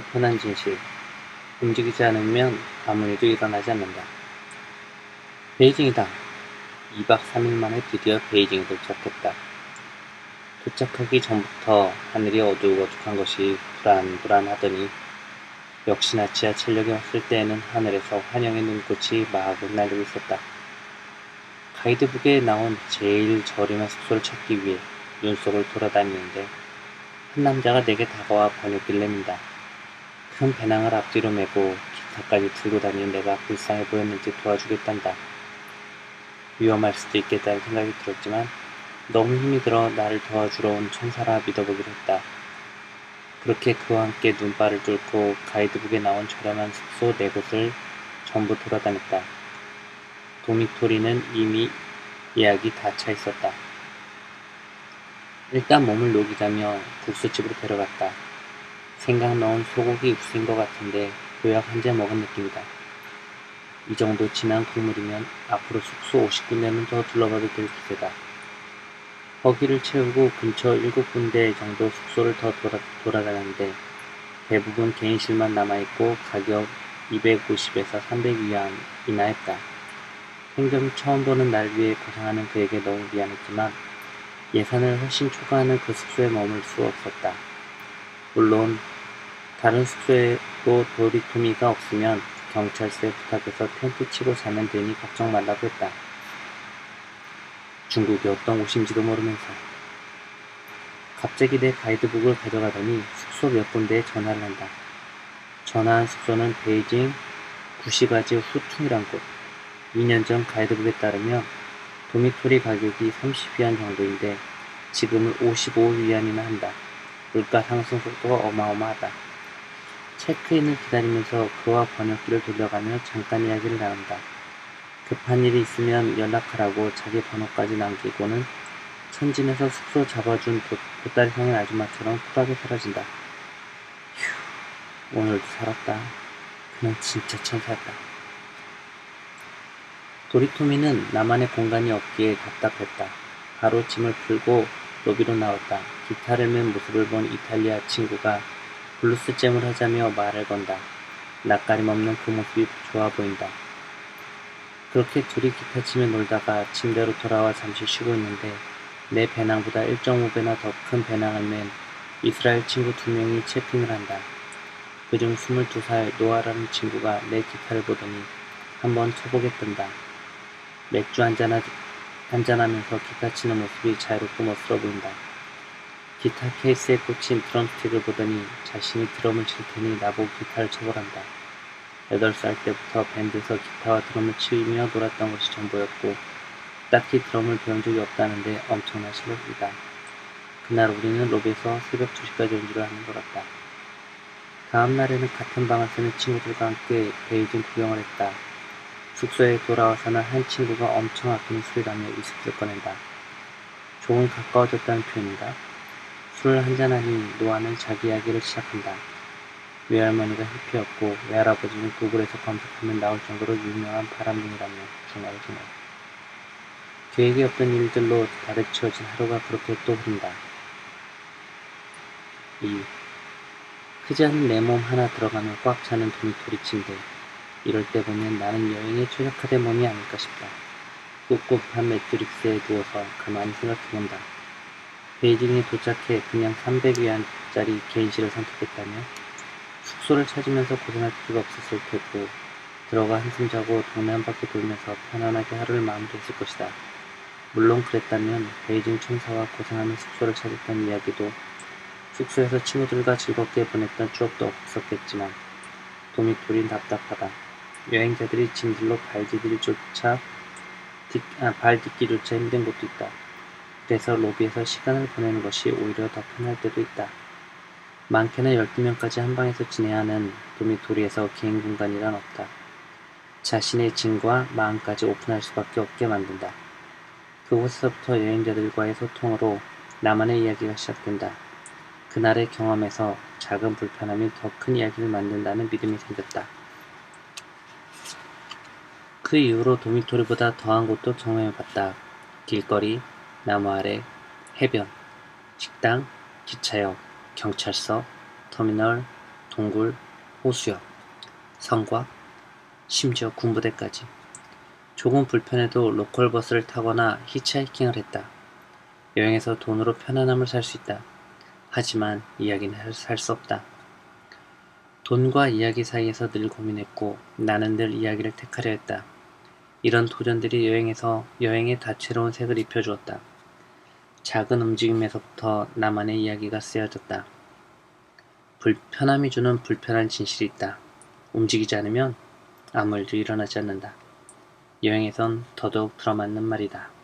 불편한 진실. 움직이지 않으면 아무 일도 일어나지 않는다. 베이징이다. 2박 3일 만에 드디어 베이징에 도착했다. 도착하기 전부터 하늘이 어둑어둑한 것이 불안불안하더니 역시나 지하철역에 왔을 때에는 하늘에서 환영의 눈꽃이 마구 날리고 있었다. 가이드북에 나온 제일 저렴한 숙소를 찾기 위해 눈속을 돌아다니는데 한 남자가 내게 다가와 번역기를 내민다. 큰 배낭을 앞뒤로 메고 기타까지 들고 다니는 내가 불쌍해 보였는지 도와주겠단다. 위험할 수도 있겠다는 생각이 들었지만 너무 힘이 들어 나를 도와주러 온 천사라 믿어보기로 했다. 그렇게 그와 함께 눈발을 뚫고 가이드북에 나온 저렴한 숙소 4곳을 전부 돌아다녔다. 도미토리는 이미 예약이 다 차 있었다. 일단 몸을 녹이자며 국수집으로 데려갔다. 생강 넣은 소고기 육수인 것 같은데 보약 한 잔 먹은 느낌이다. 이 정도 진한 국물이면 앞으로 숙소 50군데는 더 둘러봐도 될 기세다. 허기를 채우고 근처 7군데 정도 숙소를 더 돌아다녔는데 대부분 개인실만 남아있고 가격 250에서 300위안이나 했다. 생전 처음 보는 날 위해 고생하는 그에게 너무 미안했지만 예산을 훨씬 초과하는 그 숙소에 머물 수 없었다. 물론 다른 숙소에도 도리토미가 없으면 경찰서에 부탁해서 텐트 치고 자면 되니 걱정 말라고 했다. 중국이 어떤 곳인지도 모르면서. 갑자기 내 가이드북을 가져가더니 숙소 몇 군데에 전화를 한다. 전화한 숙소는 베이징 구시가지 후퉁이란 곳. 2년 전 가이드북에 따르면 도미토리 가격이 30위안 정도인데 지금은 55위안이나 한다. 물가 상승 속도가 어마어마하다. 체크인을 기다리면서 그와 번역기를 돌려가며 잠깐 이야기를 나눈다. 급한 일이 있으면 연락하라고 자기 번호까지 남기고는 천진에서 숙소 잡아준 보따리 성인 아줌마처럼 쿨하게 사라진다. 휴, 오늘도 살았다. 그는 진짜 천사였다. 도리토미는 나만의 공간이 없기에 답답했다. 바로 짐을 풀고 로비로 나왔다. 기타를 맨 모습을 본 이탈리아 친구가 블루스 잼을 하자며 말을 건다. 낯가림 없는 그 모습이 좋아 보인다. 그렇게 둘이 기타 치며 놀다가 침대로 돌아와 잠시 쉬고 있는데 내 배낭보다 1.5배나 더 큰 배낭을 맨 이스라엘 친구 2명이 채팅을 한다. 그중 22살 노아라는 친구가 내 기타를 보더니 한번 쳐보겠단다. 맥주 한잔하면서 기타 치는 모습이 자유롭고 멋스러워 보인다. 기타 케이스에 꽂힌 드럼스틱을 보더니 자신이 드럼을 칠 테니 나보고 기타를 쳐보란다. 8살 때부터 밴드에서 기타와 드럼을 치며 놀았던 것이 전부였고 딱히 드럼을 배운 적이 없다는데 엄청난 실력이다. 그날 우리는 로비에서 새벽 2시까지 연주를 하는 것 같다. 다음 날에는 같은 방을 쓰는 친구들과 함께 베이징 구경을 했다. 숙소에 돌아와서는 한 친구가 엄청 아끼는 술이라며 위스키를 꺼낸다. 조금 가까워졌다는 표현인가? 술을 한잔하니 노아는 자기 이야기를 시작한다. 외할머니가 히피였고 외할아버지는 구글에서 검색하면 나올 정도로 유명한 바람둥이라며 중얼중얼. 계획이 없던 일들로 가득 채워진 하루가 그렇게 또 흐른다. 2. 크지 않은 내 몸 하나 들어가면 꽉 차는 도미토리 침대. 이럴 때 보면 나는 여행에 최적화된 몸이 아닐까 싶다. 꿉꿉한 매트릭스에 누워서 가만히 생각해본다. 베이징에 도착해 그냥 300위안짜리 개인실을 선택했다며 숙소를 찾으면서 고생할 필요가 없었을 테고 들어가 한숨 자고 동네 한 바퀴 돌면서 편안하게 하루를 마무리했을 것이다. 물론 그랬다면 베이징 천사와 고생하는 숙소를 찾았던 이야기도 숙소에서 친구들과 즐겁게 보냈던 추억도 없었겠지만 도미토리는 답답하다. 여행자들이 짐들로 발 딛기조차 힘든 곳도 있다. 그래서 로비에서 시간을 보내는 것이 오히려 더 편할 때도 있다. 많게는 12명까지 한 방에서 지내야 하는 도미토리에서 개인 공간이란 없다. 자신의 짐과 마음까지 오픈할 수밖에 없게 만든다. 그곳에서부터 여행자들과의 소통으로 나만의 이야기가 시작된다. 그날의 경험에서 작은 불편함이 더 큰 이야기를 만든다는 믿음이 생겼다. 그 이후로 도미토리보다 더한 곳도 경험해봤다. 길거리, 나무 아래, 해변, 식당, 기차역, 경찰서, 터미널, 동굴, 호수역, 성곽, 심지어 군부대까지. 조금 불편해도 로컬 버스를 타거나 히치하이킹을 했다. 여행에서 돈으로 편안함을 살 수 있다. 하지만 이야기는 살 수 없다. 돈과 이야기 사이에서 늘 고민했고 나는 늘 이야기를 택하려 했다. 이런 도전들이 여행에 다채로운 색을 입혀주었다. 작은 움직임에서부터 나만의 이야기가 쓰여졌다. 불편함이 주는 불편한 진실이 있다. 움직이지 않으면 아무 일도 일어나지 않는다. 여행에선 더더욱 들어맞는 말이다.